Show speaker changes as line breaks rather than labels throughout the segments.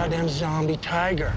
goddamn zombie tiger.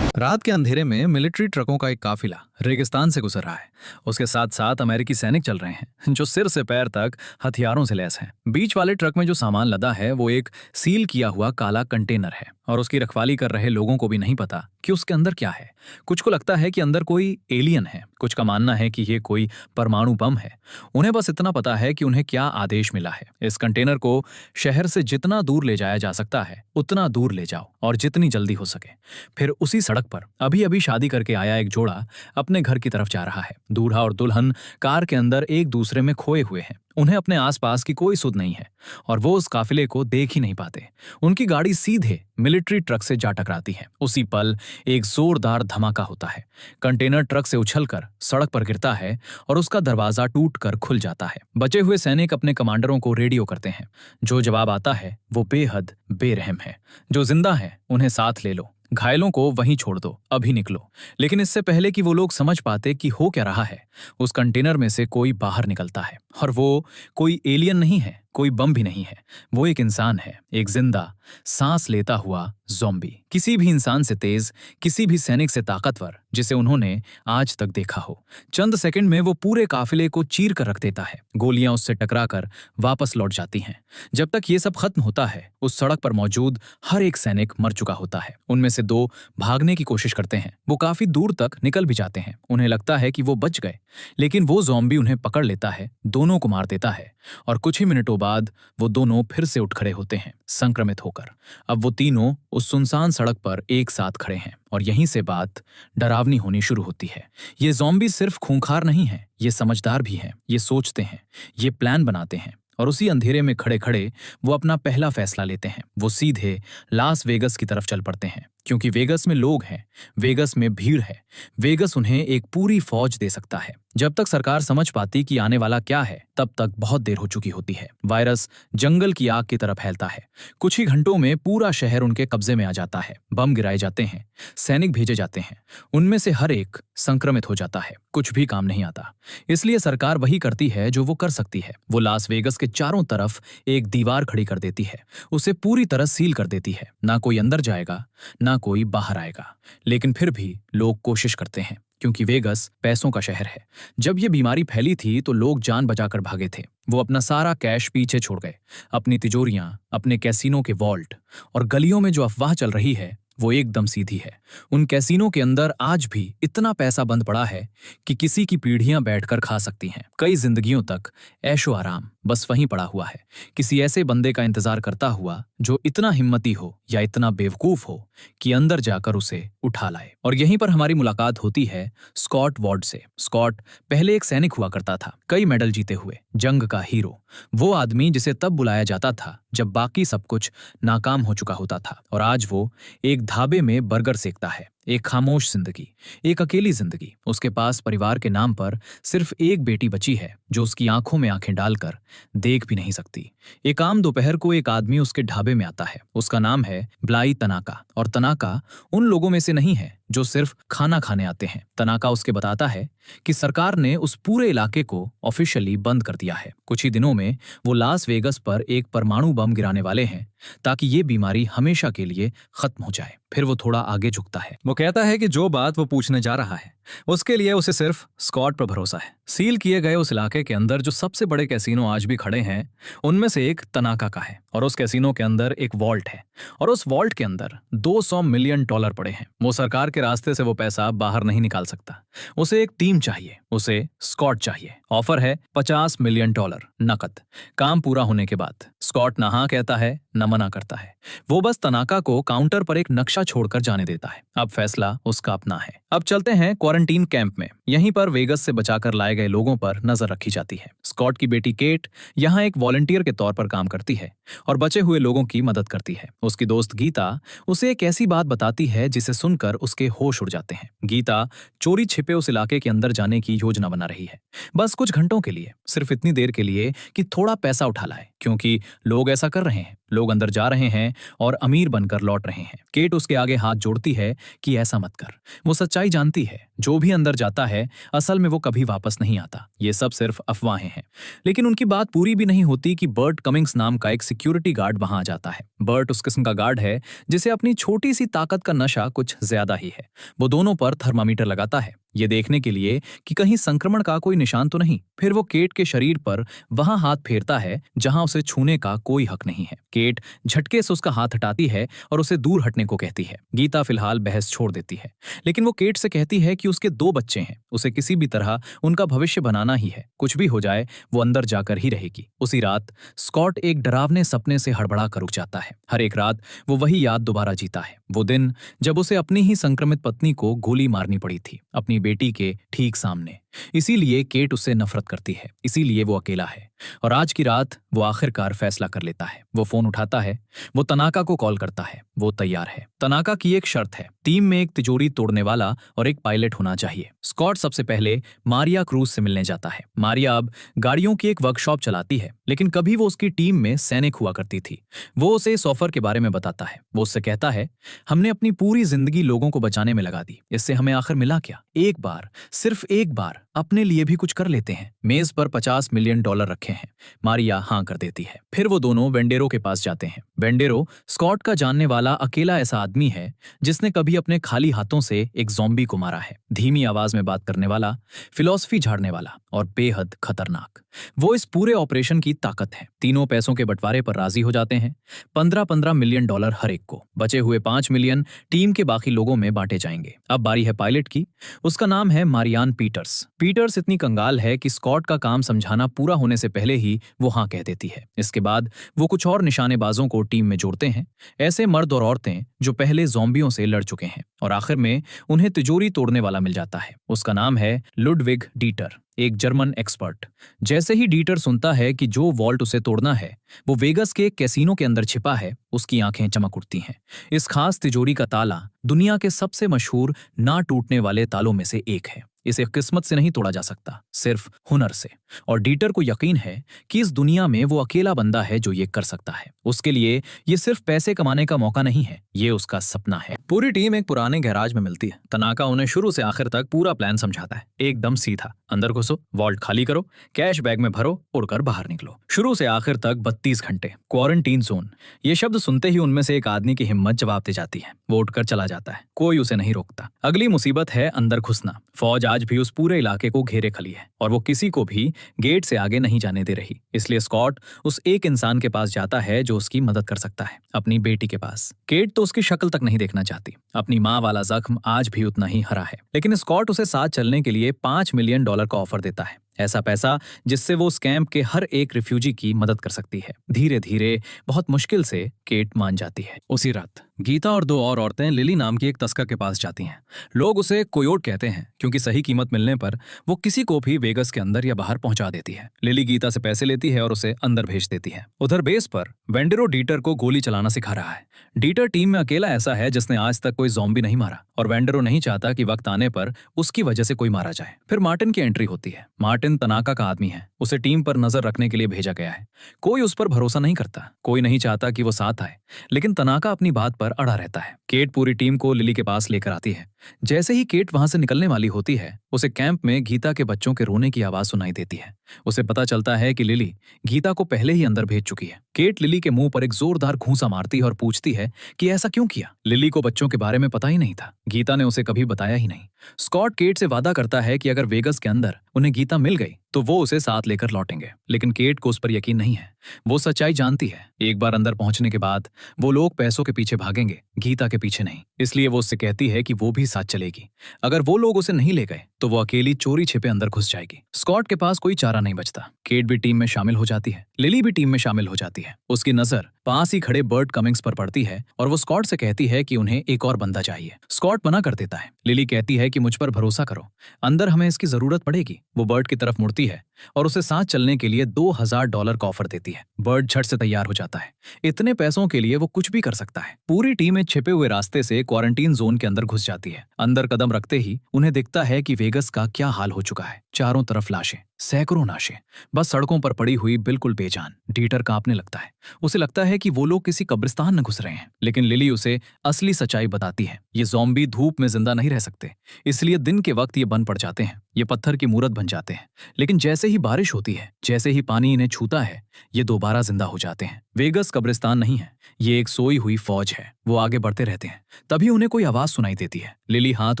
रात के अंधेरे में मिलिट्री ट्रकों का एक काफिला रेगिस्तान से गुजर रहा है। उसके साथ साथ अमेरिकी सैनिक चल रहे हैं जो सिर से पैर तक हथियारों से लैस हैं। बीच वाले ट्रक में जो सामान लदा है वो एक सील किया हुआ काला कंटेनर है और उसकी रखवाली कर रहे लोगों को भी नहीं पता कि उसके अंदर क्या है। कुछ को लगता है कि अंदर कोई एलियन है, कुछ का मानना है कि ये कोई परमाणु बम है। उन्हें बस इतना पता है कि उन्हें क्या आदेश मिला है। इस कंटेनर को शहर से जितना दूर ले जाया जा सकता है उतना दूर ले जाओ और जितनी जल्दी हो सके। फिर उसी सड़क पर अभी अभी शादी करके आया एक जोड़ा अपने घर की तरफ जा रहा है। दूल्हा और दुल्हन कार के अंदर एक दूसरे में खोए हुए हैं। उन्हें अपने आसपास की कोई सुध नहीं है और वो उस काफिले को देख ही नहीं पाते। उनकी गाड़ी सीधे मिलिट्री ट्रक से जा टकराती है। उसी पल एक जोरदार धमाका होता है। कंटेनर ट्रक से उछलकर सड़क पर गिरता है और उसका दरवाजा टूटकर खुल जाता है। बचे हुए सैनिक अपने कमांडरों को रेडियो करते हैं। जो जवाब आता है वो बेहद बेरहम है। जो जिंदा है उन्हें साथ ले लो, घायलों को वहीं छोड़ दो, अभी निकलो। लेकिन इससे पहले कि वो लोग समझ पाते कि हो क्या रहा है, उस कंटेनर में से कोई बाहर निकलता है। और वो कोई एलियन नहीं है, कोई बम भी नहीं है। वो एक इंसान है, एक जिंदा सांस लेता हुआ ज़ॉम्बी। किसी भी इंसान से तेज, किसी भी सैनिक से ताकतवर जिसे उन्होंने आज तक देखा हो। चंद सेकंड में वो पूरे काफिले को चीर कर रख देता है। गोलियां उससे टकराकर वापस लौट जाती हैं। जब तक ये सब खत्म होता है उस सड़क पर मौजूद हर एक सैनिक मर चुका होता है। उनमें से दो भागने की कोशिश करते हैं। वो काफी दूर तक निकल भी जाते हैं। उन्हें लगता है कि वो बच गए, लेकिन वो ज़ॉम्बी उन्हें पकड़ लेता है, दोनों को मार देता है और कुछ ही मिनटों बाद वो दोनों फिर से उठ खड़े होते हैं संक्रमित होकर। अब वो तीनों उस सुनसान सड़क पर एक साथ खड़े हैं और यहीं से बात डरावनी होनी शुरू होती है। ये ज़ॉम्बी सिर्फ खूंखार नहीं है, ये समझदार भी हैं। ये सोचते हैं, ये प्लान बनाते हैं और उसी अंधेरे में खड़े खड़े वो अपना पहला फैसला लेते हैं। वो सीधे लास वेगस की तरफ चल पड़ते हैं, क्योंकि वेगस में लोग हैं, वेगस में भीड़ है। वेगस उन्हें एक पूरी फौज दे सकता है। जब तक सरकार समझ पाती कि आने वाला क्या है तब तक बहुत देर हो चुकी होती है। वायरस जंगल की आग की तरह फैलता है। कुछ ही घंटों में पूरा शहर उनके कब्जे में आ जाता है। बम गिराए जाते हैं, सैनिक भेजे जाते हैं। उनमें से हर एक संक्रमित हो जाता है। कुछ भी काम नहीं आता। इसलिए सरकार वही करती है जो वो कर सकती है। वो लास वेगस के चारों तरफ एक दीवार खड़ी कर देती है। उसे पूरी तरह सील कर देती है। ना कोई अंदर जाएगा, ना कोई बाहर आएगा। लेकिन फिर भी लोग कोशिश करते हैं, क्योंकि वेगस पैसों का शहर है। जब ये बीमारी फैली थी तो लोग जान बचाकर भागे थे। वो अपना सारा कैश पीछे छोड़ गए, अपनी तिजोरियां, अपने कैसीनो के वॉल्ट। और गलियों में जो अफवाह चल रही है वो एकदम सीधी है। उन कैसीनो के अंदर आज भी इतना पैसा बंद पड़ा है कि किसी की पीढ़ियां बैठकर खा सकती हैं। कई जिंदगियों तक ऐशो आराम बस वहीं पड़ा हुआ है, किसी ऐसे बंदे का इंतजार करता हुआ जो इतना हिम्मती हो या इतना बेवकूफ हो कि अंदर जाकर उसे उठा लाए। और यहीं पर हमारी मुलाकात होती है स्कॉट वॉर्ड से। स्कॉट पहले एक सैनिक हुआ करता था, कई मेडल जीते हुए, जंग का हीरो। वो आदमी जिसे तब बुलाया जाता था जब बाकी सब कुछ नाकाम हो चुका होता था। और आज वो एक ढाबे में बर्गर सेकता है। एक खामोश जिंदगी, एक अकेली जिंदगी। उसके पास परिवार के नाम पर सिर्फ एक बेटी बची है जो उसकी आंखों में आंखें डालकर देख भी नहीं सकती। एक आम दोपहर को एक आदमी उसके ढाबे में आता है। उसका नाम है ब्लाई तनाका। और तनाका उन लोगों में से नहीं है जो सिर्फ खाना खाने आते हैं। तनाका उसके बताता है कि सरकार ने उस पूरे इलाके को ऑफिशियली बंद कर दिया है। कुछ ही दिनों में वो लास वेगस पर एक परमाणु बम गिराने वाले हैं ताकि ये बीमारी हमेशा के लिए खत्म हो जाए। फिर वो थोड़ा आगे झुकता है। वो कहता है कि जो बात वो पूछने जा रहा है उसके लिए उसे सिर्फ स्कॉट पर भरोसा है। सील किए गए उस इलाके के अंदर जो सबसे बड़े कैसीनो आज भी खड़े हैं उनमें से एक तनाका का है। और उस कैसीनो के अंदर एक वॉल्ट है और उस वॉल्ट के अंदर $200 मिलियन पड़े हैं। वो सरकार के रास्ते से वो पैसा बाहर नहीं निकाल सकता। उसे एक टीम चाहिए, उसे स्कॉट चाहिए। ऑफर है $50 मिलियन नकद, काम पूरा होने के बाद। स्कॉट ना हाँ कहता है न मना करता है। वो बस तनाका को काउंटर पर एक नक्शा छोड़कर जाने देता है। अब फैसला उसका अपना है। अब चलते हैं क्वारंटीन कैंप में। यहीं पर वेगस से बचाकर लाए गए लोगों पर नजर रखी जाती है। स्कॉट की बेटी केट यहाँ एक वॉलंटियर के तौर पर काम करती है और बचे हुए लोगों की मदद करती है। उसकी दोस्त गीता उसे एक ऐसी बात बताती है जिसे सुनकर उसके होश उड़ जाते हैं। गीता चोरी छिपे उस इलाके के अंदर जाने की योजना बना रही है, बस कुछ घंटों के लिए, सिर्फ इतनी देर के लिए कि थोड़ा पैसा उठा लाए, क्योंकि लोग ऐसा कर रहे हैं। लोग अंदर जा रहे हैं और अमीर बनकर लौट रहे हैं। केट उसके आगे हाथ जोड़ती है कि ऐसा मत कर। वो सच्चाई जानती है, जो भी अंदर जाता है असल में वो कभी वापस नहीं आता। ये सब सिर्फ अफवाहें हैं। लेकिन उनकी बात पूरी भी नहीं होती कि बर्ट कमिंग्स नाम का एक सिक्योरिटी गार्ड वहां आ जाता है। बर्ट उस किस्म का गार्ड है जिसे अपनी छोटी सी ताकत का नशा कुछ ज्यादा ही है। वो दोनों पर थर्मामीटर लगाता है, ये देखने के लिए कि कहीं संक्रमण का कोई निशान तो नहीं। फिर वो केट के शरीर पर वहां हाथ फेरता है जहां उसे छूने का कोई हक नहीं है। केट झटके से उसका हाथ हटाती है और उसे दूर हटने को कहती है। गीता फिलहाल बहस छोड़ देती है, लेकिन वो केट से कहती है कि उसके 2 बच्चे हैं, उसे किसी भी तरह उनका भविष्य बनाना ही है। कुछ भी हो जाए वो अंदर जाकर ही रहेगी। उसी रात स्कॉट एक डरावने सपने से हड़बड़ा कर रुक जाता है। हर एक रात वो वही याद दोबारा जीता है, वो दिन जब उसे अपनी ही संक्रमित पत्नी को गोली मारनी पड़ी थी, अपनी बेटी के ठीक सामने। इसीलिए केट उससे नफरत करती है, इसीलिए वो अकेला है। और आज की रात वो आखिरकार फैसला कर लेता है। वो फोन उठाता है, वो तनाका को कॉल करता है। वो तैयार है। तनाका की एक शर्त है, टीम में एक तिजोरी तोड़ने वाला और एक पायलट होना चाहिए। स्कॉट सबसे पहले मारिया क्रूज से मिलने जाता है। मारिया अब गाड़ियों की एक वर्कशॉप चलाती है, लेकिन कभी वो उसकी टीम में सैनिक हुआ करती थी। वो उसे सॉफर के बारे में बताता है। वो उससे कहता है, हमने अपनी पूरी जिंदगी लोगों को बचाने में लगा दी, इससे हमें आखिर मिला क्या? एक बार, सिर्फ एक बार अपने लिए भी कुछ कर लेते हैं। मेज पर $50 मिलियन रखे हैं। मारिया हाँ कर देती है। फिर वो दोनों वेंडेरो के पास जाते हैं। वेंडेरो स्कॉट का जानने वाला अकेला ऐसा आदमी है जिसने कभी अपने खाली हाथों से एक ज़ॉम्बी को मारा है। धीमी आवाज में बात करने वाला, फिलॉसफी झाड़ने वाला और बेहद खतरनाक। वो इस पूरे ऑपरेशन की ताकत है। तीनों पैसों के बंटवारे पर राजी हो जाते हैं। 15-15 मिलियन डॉलर हर एक को। बचे हुए 5 मिलियन टीम के बाकी लोगों में बांटे जाएंगे। अब बारी है पायलट की। उसका नाम है मारियान पीटर्स। पीटर्स इतनी कंगाल है कि स्कॉट का काम समझाना पूरा होने से पहले ही वो हाँ कह देती है। इसके बाद वो कुछ और निशानेबाजों को टीम में जोड़ते हैं, ऐसे मर्द और औरतें जो पहले ज़ॉम्बियों से लड़ चुके हैं। और आखिर में उन्हें तिजोरी तोड़ने वाला मिल जाता है। उसका नाम है लुडविग डीटर, एक जर्मन एक्सपर्ट। जैसे ही डीटर सुनता है कि जो वॉल्ट उसे तोड़ना है वो वेगस के कैसीनो के अंदर छिपा है, उसकी आंखें चमक उठती हैं। इस खास तिजोरी का ताला दुनिया के सबसे मशहूर ना टूटने वाले तालों में से एक है। इसे किस्मत से नहीं तोड़ा जा सकता, सिर्फ हुनर से। और डीटर को यकीन है कि इस दुनिया में वो अकेला बंदा है जो ये कर सकता है। उसके लिए ये सिर्फ पैसे कमाने का मौका नहीं है, ये उसका सपना है। पूरी टीम एक पुराने गैराज में मिलती है। तनाका उन्हें शुरू से आखिर तक पूरा प्लान समझाता है, एकदम सीधा। अंदर घुसो, वॉल्ट खाली करो, कैश बैग में भरो, उड़कर बाहर निकलो। शुरू से आखिर तक 32 घंटे। क्वारंटीन जोन, ये शब्द सुनते ही उनमें से एक आदमी की हिम्मत जवाब दे जाती है। वो उठकर चला जाता है, कोई उसे नहीं रोकता। अगली मुसीबत है अंदर घुसना। फौज आज भी उस पूरे इलाके को घेरे खली है और वो किसी को भी गेट से आगे नहीं जाने दे रही। इसलिए स्कॉट उस एक इंसान के पास जाता है जो उसकी मदद कर सकता है, अपनी बेटी के पास। केट तो उसकी शक्ल तक नहीं देखना चाहती। अपनी माँ वाला जख्म आज भी उतना ही हरा है। लेकिन स्कॉट उसे साथ चलने के लिए $5 मिलियन का ऑफर देता है। ऐसा पैसा जिससे वो उस कैंप के हर एक रिफ्यूजी की मदद कर सकती है। धीरे धीरे, बहुत मुश्किल से केट मान जाती है। उसी रात गीता और 2 और औरतें लिली नाम की एक तस्कर के पास जाती हैं। लोग उसे कोयोट कहते हैं क्योंकि सही कीमत मिलने पर वो किसी को भी वेगस के अंदर या बाहर पहुंचा देती है। लिली गीता से पैसे लेती है और उसे अंदर भेज देती है। उधर बेस पर वेंडेरो डीटर को गोली चलाना सिखा रहा है। डीटर टीम में अकेला ऐसा है जिसने आज तक कोई ज़ॉम्बी नहीं मारा और वेंडेरो नहीं चाहता कि वक्त आने पर उसकी वजह से कोई मारा जाए। फिर मार्टिन की एंट्री होती है। मार्टिन तनाका का आदमी है, उसे टीम पर नजर रखने के लिए भेजा गया है। कोई उस पर भरोसा नहीं करता, कोई नहीं चाहता कि वो साथ आए, लेकिन तनाका अपनी बात पर अड़ा रहता है। केट पूरी टीम को लिली के पास लेकर आती है। जैसे ही केट वहां से निकलने वाली होती है, उसे कैंप में गीता के बच्चों के रोने की आवाज सुनाई देती है। उसे पता चलता है कि लिली गीता को पहले ही अंदर भेज चुकी है। केट लिली के मुंह पर एक जोरदार घूंसा मारती है और पूछती है कि ऐसा क्यों किया। लिली को बच्चों के बारे में पता ही नहीं था, गीता ने उसे कभी बताया ही नहीं। स्कॉट केट से वादा करता है कि अगर वेगस के अंदर उन्हें गीता मिल गई तो वो उसे साथ लेकर लौटेंगे, लेकिन केट को उस पर यकीन नहीं है। वो सच्चाई जानती है, एक बार अंदर पहुंचने के बाद वो लोग पैसों के पीछे भागेंगे, गीता के पीछे नहीं। इसलिए वो उससे कहती है कि वो भी साथ चलेगी। अगर वो लोग उसे नहीं ले गए तो वो अकेली चोरी छिपे अंदर घुस जाएगी। स्कॉट के पास कोई चारा नहीं बचता। केट भी टीम में शामिल हो जाती है, लिली भी टीम में शामिल हो जाती है। उसकी नजर पास ही खड़े बर्ट कमिंग्स पर पड़ती है और वो स्कॉट से कहती है कि उन्हें एक और बंदा चाहिए। स्कॉट मना कर देता है। लिली कहती है कि मुझ पर भरोसा करो, अंदर हमें इसकी जरूरत पड़ेगी। वो बर्ट की तरफ मुड़ती है और उसे साथ चलने के लिए $2000 का ऑफर देती है। बर्ट झट से तैयार हो जाता है। इतने पैसों के लिए वो कुछ भी कर सकता है। पूरी टीम एक छिपे हुए रास्ते से क्वारंटीन जोन के अंदर घुस जाती है। अंदर कदम रखते ही उन्हें दिखता है कि वेगस का क्या हाल हो चुका है। चारों तरफ लाशें, सैकड़ों नाशें बस सड़कों पर पड़ी हुई, बिल्कुल बेजान। डीटर कांपने लगता है। उसे लगता है कि वो लोग किसी कब्रिस्तान में घुस रहे हैं। लेकिन लिली उसे असली सच्चाई बताती है। ये ज़ॉम्बी धूप में जिंदा नहीं रह सकते, इसलिए दिन के वक्त ये बन पड़ जाते हैं। ये पत्थर की मूरत बन जाते हैं, लेकिन जैसे ही बारिश होती है, जैसे ही पानी इन्हें छूता है, ये दोबारा जिंदा हो जाते हैं। वेगस कब्रिस्तान नहीं है, ये एक सोई हुई फौज है। वो आगे बढ़ते रहते हैं, तभी उन्हें कोई आवाज सुनाई देती है। लिली हाथ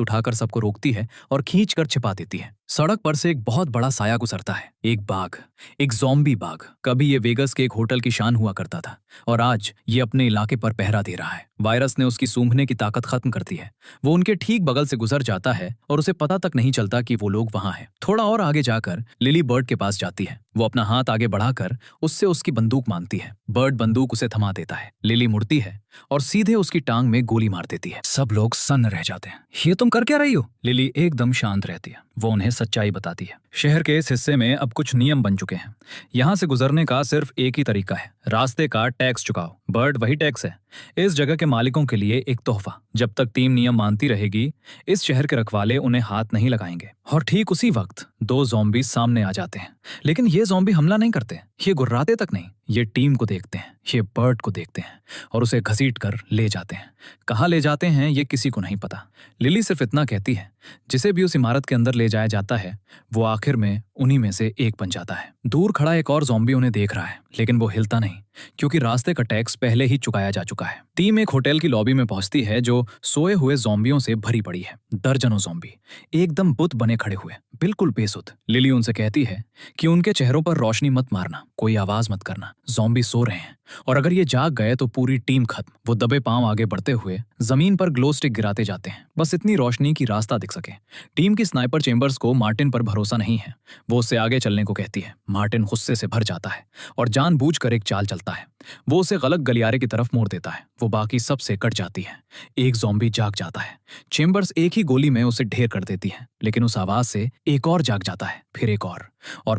उठाकर सबको रोकती है और खींचकर छिपा देती है। सड़क पर से एक बहुत बड़ा साया गुजरता है। एक बाघ, एक ज़ॉम्बी बाघ। कभी ये वेगस के एक होटल की शान हुआ करता था, और आज ये अपने इलाके पर पहरा दे रहा है। वायरस ने उसकी सूंघने की ताकत खत्म कर दी है। वो उनके ठीक बगल से गुजर जाता है और उसे पता तक नहीं चलता कि वो लोग वहां हैं। थोड़ा और आगे जाकर लिली बर्ड के पास जाती है। वो अपना हाथ आगे बढ़ाकर उससे उसकी बंदूक मांगती है। बर्ड बंदूक उसे थमा देता है। लिली मुड़ती है और सीधे उसकी टांग में गोली मार देती है। सब लोग सन्न रह जाते हैं। ये तुम कर क्या रही हो? लिली एकदम शांत रहती है। वो उन्हें सच्चाई बताती है। शहर के इस हिस्से में अब कुछ नियम बन चुके हैं। यहाँ से गुजरने का सिर्फ एक ही तरीका है, रास्ते का टैक्स चुकाओ। बर्ड वही टैक्स है, इस जगह के मालिकों के लिए एक तोहफा। जब तक टीम नियम मानती रहेगी, इस शहर के रखवाले उन्हें हाथ नहीं लगाएंगे। और ठीक उसी वक्त दो ज़ॉम्बी सामने आ जाते हैं। लेकिन ये ज़ॉम्बी हमला नहीं करते, ये गुर्राते तक नहीं। ये टीम को देखते हैं, ये बर्ड को देखते हैं और उसे घसीट कर ले जाते हैं। कहाँ ले जाते हैं ये किसी को नहीं पता। लिली सिर्फ इतना कहती है, जिसे भी उस इमारत के अंदर ले जाया जाता है, वो आखिर में उन्हीं में से एक बन जाता है। दूर खड़ा एक और ज़ॉम्बी उन्हें देख रहा है, लेकिन वो हिलता नहीं, क्योंकि रास्ते का टैक्स पहले ही चुकाया जा चुका है। टीम एक होटल की लॉबी में पहुंचती है, जो सोए हुए ज़ॉम्बियों से भरी पड़ी है। दर्जनों ज़ॉम्बी एकदम बुत बने खड़े हुए, बिल्कुल बेसुध। लिली उनसे कहती है कि उनके चेहरों पर रोशनी मत मारना, कोई आवाज मत करना। ज़ॉम्बी सो रहे हैं, और अगर ये जाग गए तो पूरी टीम खत्म। वो दबे पांव आगे बढ़ते हुए जमीन पर ग्लो स्टिक गिराते जाते हैं, बस इतनी रोशनी की रास्ता दिख सके। टीम की स्नाइपर चेंबर्स को मार्टिन पर भरोसा नहीं है। वो उससे आगे चलने को कहती है। मार्टिन गुस्से से भर जाता है और जानबूझकर एक चाल चलता है। वो उसे गलत गलियारे की तरफ मोड़ देता है। वो बाकी सब से कट जाती है। एक ज़ॉम्बी जाग जाता है। चेंबर्स एक ही गोली में उसे ढेर कर देती है, लेकिन उस आवाज से एक और जाग जाता है, फिर एक और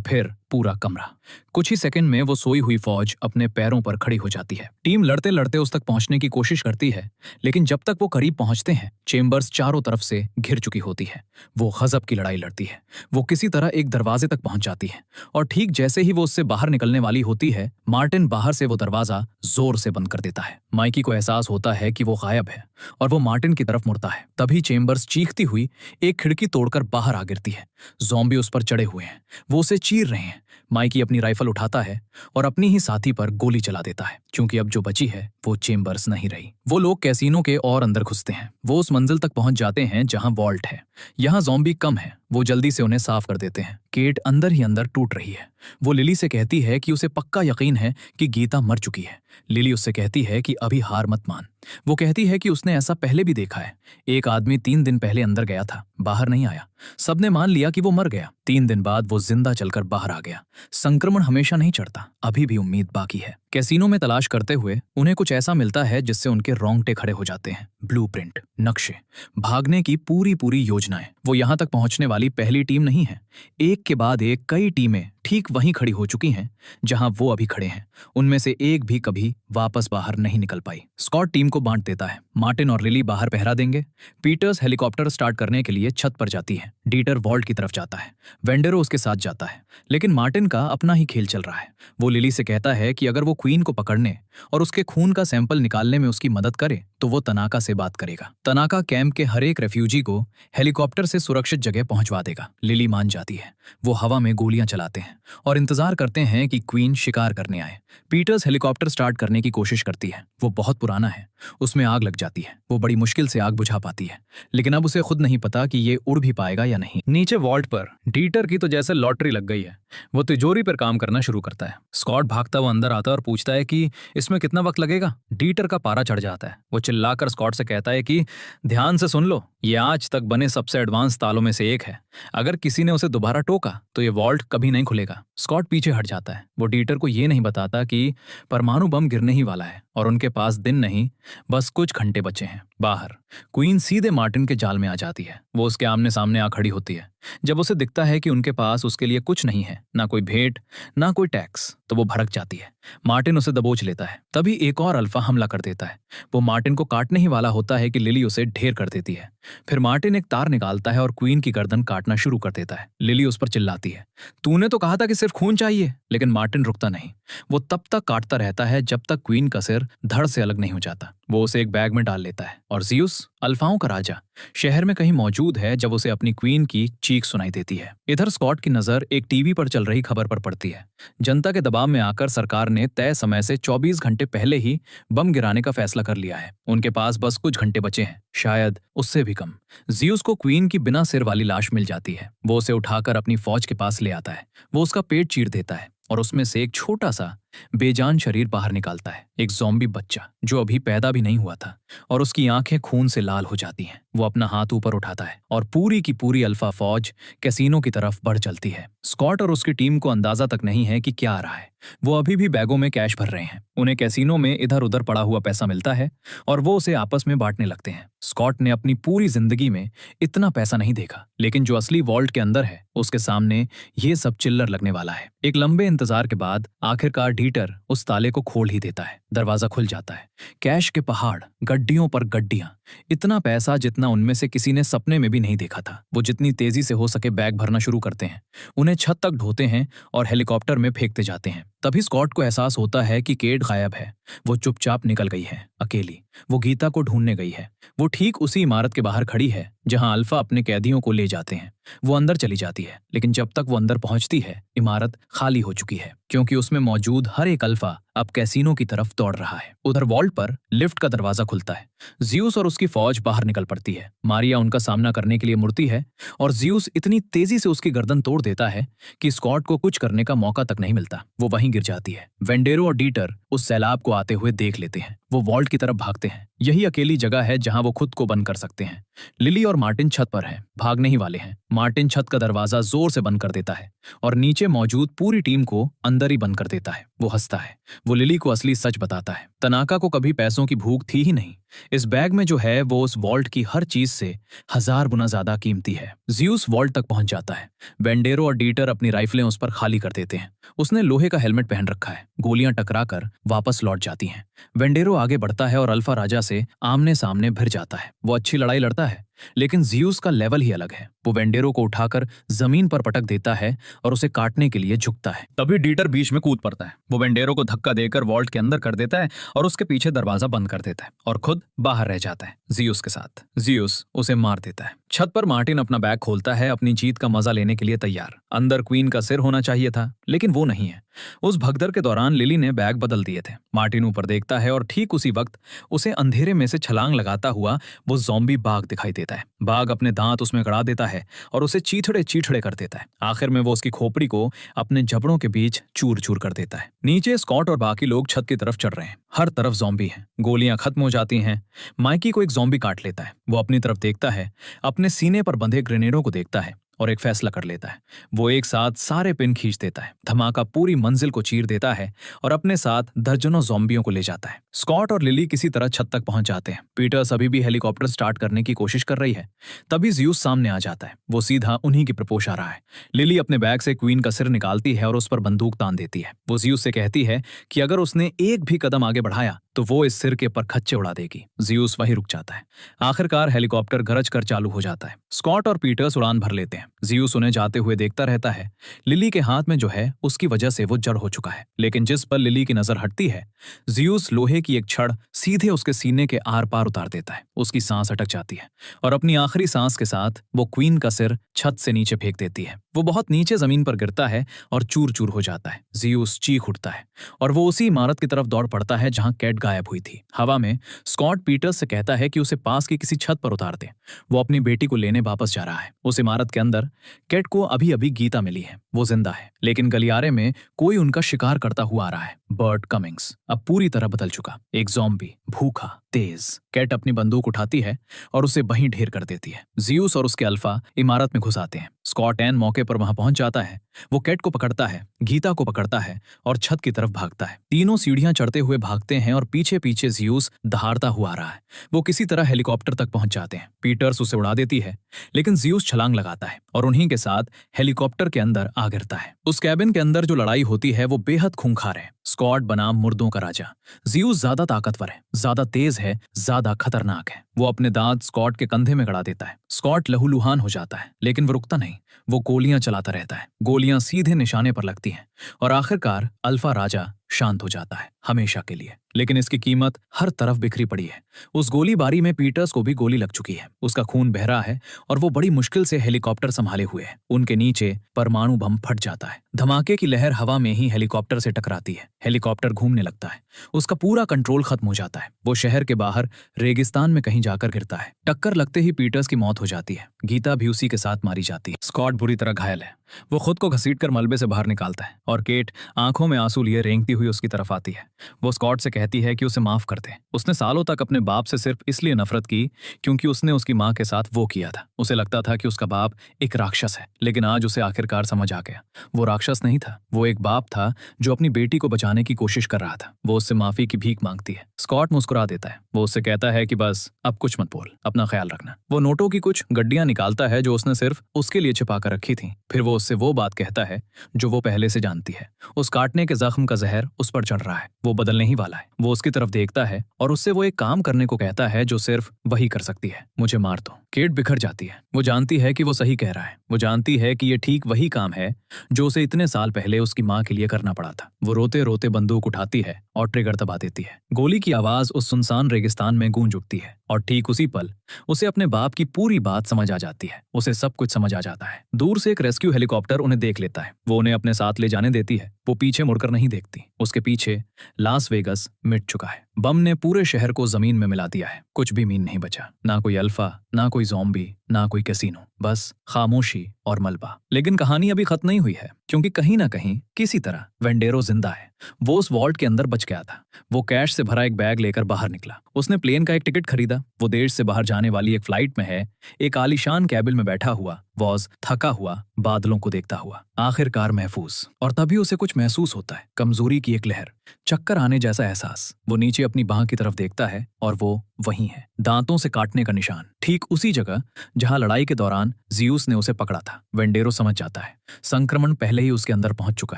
फिर पूरा कमरा। कुछ ही सेकंड में वो सोई हुई फौज अपने पैरों पर खड़ी हो जाती है। टीम लड़ते लड़ते उस तक पहुंचने की कोशिश करती है, लेकिन जब तक वो करीब पहुंचते हैं, चेंबर्स चारों तरफ से घिर चुकी होती है। वो गजब की लड़ाई लड़ती है। वो किसी तरह एक दरवाजे तक पहुंच जाती है, और ठीक जैसे ही वो उससे बाहर निकलने वाली होती है, मार्टिन बाहर से वो दरवाजा जोर से बंद कर देता है। माइकी को एहसास होता है कि वो गायब है, और वो मार्टिन की तरफ मुड़ता है। तभी चेंबर्स चीखती हुई एक खिड़की तोड़कर बाहर आ गिरती है। ज़ॉम्बी उस पर चढ़े हुए हैं, वो उसे चीर रहे हैं। माइकी अपनी राइफल उठाता है और अपनी ही साथी पर गोली चला देता है, क्योंकि अब जो बची है वो चेंबर्स नहीं रही। वो लोग कैसीनो के और अंदर घुसते हैं। वो उस मंजिल तक पहुंच जाते हैं जहां वॉल्ट है। यहाँ ज़ॉम्बी कम है। वो जल्दी से उन्हें साफ कर देते हैं। केट अंदर ही अंदर टूट रही है। वो लिली से कहती है कि उसे पक्का यकीन है कि गीता मर चुकी है। लिली उससे कहती है कि अभी हार मत मान। वो कहती है कि उसने ऐसा पहले भी देखा है। एक आदमी 3 दिन पहले अंदर गया था, बाहर नहीं आया। सबने मान लिया कि वो मर गया। 3 दिन बाद वो जिंदा चलकर बाहर आ गया। संक्रमण हमेशा नहीं चढ़ता, अभी भी उम्मीद बाकी है। कैसीनो में तलाश करते हुए उन्हें कुछ ऐसा मिलता है जिससे उनके रोंगटे खड़े हो जाते हैं। ब्लूप्रिंट, नक्शे, भागने की पूरी योजनाएं। वो यहाँ तक पहुंचने वाली पहली टीम नहीं है। एक के बाद एक कई टीमें ठीक वहीं खड़ी हो चुकी हैं जहां वो अभी खड़े हैं। उनमें से एक भी कभी वापस बाहर नहीं निकल पाई। स्कॉट टीम को बांट देता है। मार्टिन और लिली बाहर पहरा देंगे। पीटर्स हेलीकॉप्टर स्टार्ट करने के लिए छत पर जाती है। डीटर वॉल्ट की तरफ जाता है। वेंडेरो उसके साथ जाता है, लेकिन मार्टिन का अपना ही खेल चल रहा है। वो लिली से कहता है कि अगर वो क्वीन को पकड़ने और उसके खून का सैंपल निकालने में उसकी मदद करे तो वो तनाका से बात करेगा। तनाका कैंप के हर एक रेफ्यूजी को हेलीकॉप्टर से सुरक्षित जगह पहुंचवा देगा। लिली मान जाती है। वो हवा में गोलियां चलाते हैं और इंतजार करते हैं कि क्वीन शिकार करने आए। पीटर्स हेलीकॉप्टर स्टार्ट करने की कोशिश करती है। वो बहुत पुराना है, उसमें आग लग जाती है। वो बड़ी मुश्किल से आग बुझा पाती है, लेकिन अब उसे खुद नहीं पता कि ये उड़ भी पाएगा या नहीं। नीचे वॉल्ट पर डीटर की तो जैसे लॉटरी लग गई है। वो तिजोरी पर काम करना शुरू करता है। स्कॉट भागता हुआ अंदर आता है और पूछता है कि इसमें कितना वक्त लगेगा। डीटर का पारा चढ़ जाता है। वो चिल्लाकर स्कॉट से कहता है कि ध्यान से सुन लो, ये आज तक बने सबसे एडवांस तालों में से एक है। अगर किसी ने उसे दोबारा टोका तो ये वॉल्ट कभी नहीं खुलेगा। स्कॉट पीछे हट जाता है। वो डीटर को ये नहीं बताता कि परमाणु बम गिरने ही वाला है और उनके पास दिन नहीं, बस कुछ घंटे बचे हैं। बाहर क्वीन सीधे मार्टिन के जाल में आ जाती है। वो उसके आमने सामने आ खड़ी होती है। जब उसे दिखता है कि उनके पास उसके लिए कुछ नहीं है, ना कोई भेंट, ना कोई टैक्स, तो वो भड़क जाती है। मार्टिन उसे दबोच लेता है। तभी एक और अल्फा हमला कर देता है। वो मार्टिन को काटने ही वाला होता है कि लिली उसे ढेर कर देती है। फिर मार्टिन एक तार निकालता है और क्वीन की गर्दन काटना शुरू कर देता है। लिली उस पर चिल्लाती है, तूने तो कहा था कि सिर्फ खून चाहिए। लेकिन मार्टिन रुकता नहीं। वो तब तक काटता रहता है जब तक क्वीन का सिर धड़ से अलग नहीं हो जाता। वो उसे एक बैग में डाल लेता है और जियुस, अल्फाओं का राजा, शहर में कहीं मौजूद है जब उसे अपनी क्वीन की चीख सुनाई देती है। इधर स्कॉट की नजर एक टीवी पर चल रही खबर पर पड़ती है। जनता के दबाव में आकर सरकार ने तय समय से 24 घंटे पहले ही बम गिराने का फैसला कर लिया है। उनके पास बस कुछ घंटे बचे हैं, शायद उससे भी कम। जियुस को क्वीन की बिना सिर वाली लाश मिल जाती है। वो उसे उठाकर अपनी फौज के पास ले आता है। वो उसका पेट चीर देता है और उसमें से एक छोटा सा बेजान शरीर बाहर निकालता है, एक ज़ॉम्बी बच्चा जो अभी पैदा भी नहीं हुआ था, और उसकी आंखें खून से लाल हो जाती हैं। वो अपना हाथ ऊपर उठाता है और पूरी की पूरी अल्फा फौज कैसीनो की तरफ बढ़ चलती है। स्कॉट और उसकी टीम को अंदाजा तक नहीं है कि क्या आ रहा है। वो अभी भी बैगों में कैश भर रहे हैं। उन्हें कैसीनो में इधर उधर पड़ा हुआ पैसा मिलता है और वो उसे आपस में बांटने लगते हैं। स्कॉट ने अपनी पूरी जिंदगी में इतना पैसा नहीं देखा, लेकिन जो असली वॉल्ट के अंदर है उसके सामने ये सब चिल्लर लगने वाला है। एक लंबे इंतजार के बाद आखिरकार डीटर उस ताले को खोल ही देता है। दरवाजा खुल जाता है। कैश के पहाड़, गड्डियों पर गड्डियां, इतना पैसा जितना उनमें से किसी ने सपने में भी नहीं देखा था। वो जितनी तेजी से हो सके बैग भरना शुरू करते हैं, उन्हें छत तक ढोते हैं और हेलीकॉप्टर में फेंकते जाते हैं। तभी स्कॉट को एहसास होता है कि केट गायब है। वो चुपचाप निकल गई है, अकेली। वो गीता को ढूंढने गई है। वो ठीक उसी इमारत के बाहर खड़ी है जहां अल्फा अपने कैदियों को ले जाते हैं। वो अंदर चली जाती है, लेकिन जब तक वो अंदर पहुंचती है इमारत खाली हो चुकी है, क्योंकि उसमें मौजूद हर एक अल्फा अब कैसीनो की तरफ दौड़ रहा है। उधर वॉल्ट पर लिफ्ट का दरवाजा खुलता है। जियुस और उसकी फौज बाहर निकल पड़ती है। मारिया उनका सामना करने के लिए मुड़ती है और जियुस इतनी तेजी से उसकी गर्दन तोड़ देता है कि स्कॉट को कुछ करने का मौका तक नहीं मिलता। वो वहीं गिर जाती है। वेंडेरो और डीटर उस सैलाब को आते हुए देख लेते हैं। वो वॉल्ट की तरफ भागते हैं। यही अकेली जगह है जहां वो खुद को बंद कर सकते हैं। लिली और मार्टिन छत पर हैं, भागने ही वाले हैं। मार्टिन छत का दरवाजा जोर से बंद कर देता है और नीचे मौजूद पूरी टीम को अंदर ही बंद कर देता है। वो हंसता है। वो लिली को असली सच बताता है। तनाका को कभी पैसों की भूख थी ही नहीं। इस बैग में जो है वो उस वॉल्ट की हर चीज से 1000 गुना ज्यादा कीमती है। जियुस वॉल्ट तक पहुंच जाता है। वेंडेरो और डीटर अपनी राइफलें उस पर खाली कर देते हैं। उसने लोहे का हेलमेट पहन रखा है। गोलियां टकराकर वापस लौट जाती हैं। वेंडेरो आगे बढ़ता है और अल्फा राजा से आमने सामने भिड़ जाता है। वो अच्छी लड़ाई लड़ता है, लेकिन जियुस का लेवल ही अलग है। वो वेंडेरो को उठाकर जमीन पर पटक देता है और उसे काटने के लिए झुकता है। तभी डीटर बीच में कूद पड़ता है। वो वेंडेरो को धक्का देकर वॉल्ट के अंदर कर देता है और उसके पीछे दरवाजा बंद कर देता है और खुद बाहर रह जाता है जियुस के साथ। जियुस उसे मार देता है। छत पर मार्टिन अपना बैग खोलता है, अपनी जीत का मजा लेने के लिए तैयार। अंदर क्वीन का सिर होना चाहिए था, लेकिन वो नहीं है। उस भगदड़ के दौरान लिली ने बैग बदल दिए थे। मार्टिन ऊपर देखता है और ठीक उसी वक्त उसे अंधेरे में से छलांग लगाता हुआ वो ज़ॉम्बी बाघ दिखाई देता है। बाघ अपने दांत उसमें गड़ा देता है और उसे चीथड़े चीथड़े कर देता है। आखिर में वो उसकी खोपड़ी को अपने जबड़ों के बीच चूर चूर कर देता है। नीचे स्कॉट और बाकी लोग छत की तरफ चढ़ रहे हैं। हर तरफ ज़ॉम्बी हैं। गोलियां खत्म हो जाती हैं। माइकी को एक ज़ॉम्बी काट लेता है। वो अपनी तरफ देखता है, अपने सीने पर बंधे ग्रेनेडों को देखता है और एक फैसला कर लेता है। वो एक साथ सारे पिन खींच देता है। धमाका पूरी मंजिल को चीर देता है और अपने साथ दर्जनों ज़ॉम्बियों को ले जाता है। स्कॉट और लिली किसी तरह छत तक पहुंच जाते हैं। पीटर्स अभी भी हेलीकॉप्टर स्टार्ट करने की कोशिश कर रही है। तभी जियुस सामने आ जाता है। वो सीधा उन्हीं की प्रपोश आ रहा है। लिली अपने बैग से क्वीन का सिर निकालती है और उस पर बंदूक तान देती है। वो जियुस से कहती है कि अगर उसने एक भी कदम आगे बढ़ाया तो वो इस सिर के परखच्चे उड़ा देगी। जियुस वहीं रुक जाता है। आखिरकार हेलीकॉप्टर गरज कर चालू हो जाता है। स्कॉट और पीटर्स उड़ान भर लेते हैं। जियुस उन्हें जाते हुए देखता रहता है। लिली के हाथ में जो है उसकी वजह से वो जड़ हो चुका है, लेकिन जिस पर लिली की नजर हटती है, जियुस लोहे की एक छड़ सीधे उसके सीने के आर पार उतार देता है। उसकी सांस अटक जाती है और अपनी आखिरी सांस के साथ वो क्वीन का सिर छत से नीचे फेंक देती है। वो बहुत नीचे जमीन पर गिरता है और चूर चूर हो जाता है। जियुस चीख उठता है और वो उसी इमारत की तरफ दौड़ पड़ता है जहां कैट गायब हुई थी। हवा में स्कॉट पीटर्स से कहता है कि उसे पास की किसी छत पर उतार दे। वो अपनी बेटी को लेने वापस जा रहा है। उस इमारत के अंदर कैट को अभी अभी गीता मिली है। वो जिंदा है, लेकिन गलियारे में कोई उनका शिकार करता हुआ आ रहा है। बर्ट कमिंग्स अब पूरी तरह बदल चुका, एक ज़ॉम्बी, भूखा, तेज। कैट अपनी बंदूक उठाती है और उसे वहीं ढेर कर देती है। जियुस और उसके अल्फा इमारत में घुस आते हैं। स्कॉट एन मौके पर वहां पहुंच जाता है। वो कैट को पकड़ता है, गीता को पकड़ता है और छत की तरफ भागता है। तीनों सीढ़ियां चढ़ते हुए भागते हैं और पीछे पीछे ज़्यूस दहाड़ता हुआ आ रहा है। वो किसी तरह हेलीकॉप्टर तक पहुंच जाते हैं। पीटर्स उसे उड़ा देती है, लेकिन ज़्यूस छलांग लगाता है और उन्हीं के साथ हेलीकॉप्टर के अंदर आ गिरता है। उस कैबिन के अंदर जो लड़ाई होती है वो बेहद खूंखार है। स्कॉट बनाम मुर्दों का राजा। ज़्यूस ज्यादा ताकतवर है, ज्यादा तेज है, ज्यादा खतरनाक है। वो अपने दांत स्कॉट के कंधे में गड़ा देता है। स्कॉट लहूलुहान हो जाता है, लेकिन वो रुकता नहीं। वो गोलियां चलाता रहता है। गोलियां सीधे निशाने पर लगती हैं और आखिरकार अल्फा राजा शांत हो जाता है, हमेशा के लिए। लेकिन इसकी कीमत हर तरफ बिखरी पड़ी है। उस गोलीबारी में पीटर्स को भी गोली लग चुकी है। उसका खून बह रहा है और वो बड़ी मुश्किल से हेलीकॉप्टर संभाले हुए है। उनके नीचे परमाणु बम फट जाता है। धमाके की लहर हवा में ही हेलीकॉप्टर से टकराती है। हेलीकॉप्टर घूमने लगता है। उसका पूरा कंट्रोल खत्म हो जाता है। वो शहर के बाहर रेगिस्तान में कहीं जाकर गिरता है। टक्कर लगते ही पीटर्स की मौत हो जाती है। गीता भी उसी के साथ मारी जाती है। स्कॉट बुरी तरह घायल है। वो खुद को घसीटकर मलबे से बाहर निकालता है और केट आंखों में आंसू लिए रेंगती हुई उसकी तरफ आती है। वो स्कॉट से कहती है कि उसे माफ कर दे। उसने सालों तक अपने बाप से सिर्फ इसलिए नफरत की क्योंकि उसने उसकी माँ के साथ वो किया था। उसे लगता था कि उसका बाप एक राक्षस है, लेकिन आज उसे आखिरकार समझ आ गया, वो राक्षस नहीं था। वो एक बाप था जो अपनी बेटी को बचाने की कोशिश कर रहा था। वो उससे माफी की भीख मांगती है। स्कॉट मुस्कुरा देता है। वो उससे कहता है कि बस अब कुछ मत बोल, अपना ख्याल रखना। वो नोटों की कुछ गड्डियां निकालता है जो उसने सिर्फ उसके लिए छिपा कर रखी थी। फिर वो उससे वो बात कहता है जो वो पहले से जानती है। उस काटने के जख्म का जहर उस पर चढ़ रहा है। वो बदलने ही वाला है। वो उसकी तरफ देखता है और उससे वो एक काम करने को कहता है जो सिर्फ वही कर सकती है, मुझे मार दो। केट बिखर जाती है। वो जानती है कि वो सही कह रहा है। वो जानती है कि ये ठीक वही काम है जो उसे इतने साल पहले उसकी माँ के लिए करना पड़ा था। वो रोते रोते बंदूक उठाती है और ट्रिगर दबा देती है। गोली की आवाज उस सुनसान रेगिस्तान में गूंज उठती है और ठीक उसी पल उसे अपने बाप की पूरी बात समझ आ जाती है। उसे सब कुछ समझ आ जाता है। दूर से एक रेस्क्यू हेलीकॉप्टर उन्हें देख लेता है। वो उन्हें अपने साथ ले जाने देती है। वो पीछे मुड़कर नहीं देखती। उसके पीछे लास वेगस मिट चुका है। बम ने पूरे शहर को जमीन में मिला दिया है। कुछ भी मीन नहीं बचा, ना कोई अल्फा, ना कोई ज़ॉम्बी, ना कोई कैसीनो, बस खामोशी और मलबा। लेकिन कहानी अभी खत्म नहीं हुई है, क्योंकि कहीं ना कहीं किसी तरह वेंडेरो जिंदा है। वो उस वॉल्ट के अंदर बच गया था। वो कैश से भरा एक बैग लेकर बाहर निकला। उसने प्लेन का एक टिकट खरीदा। वो देश से बाहर जाने वाली एक फ्लाइट में है। एक आलीशान कैबिन में बैठा हुआ वॉज थका हुआ बादलों को देखता हुआ, आखिरकार महफूज। और तभी उसे कुछ महसूस होता है, कमजोरी की एक लहर, चक्कर आने जैसा एहसास। वो नीचे अपनी बाह की तरफ देखता है और वो वहीं है, दांतों से काटने का निशान, ठीक उसी जगह जहां लड़ाई के दौरान ज़्यूस ने उसे पकड़ा था। वेंडेरो समझ जाता है संक्रमण पहले ही उसके अंदर पहुंच चुका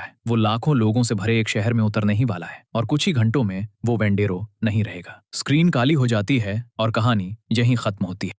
है। वो लाखों लोगों से भरे एक शहर में उतरने ही वाला है और कुछ ही घंटों में वो वेंडेरो नहीं रहेगा। स्क्रीन काली हो जाती है और कहानी यहीं खत्म होती है।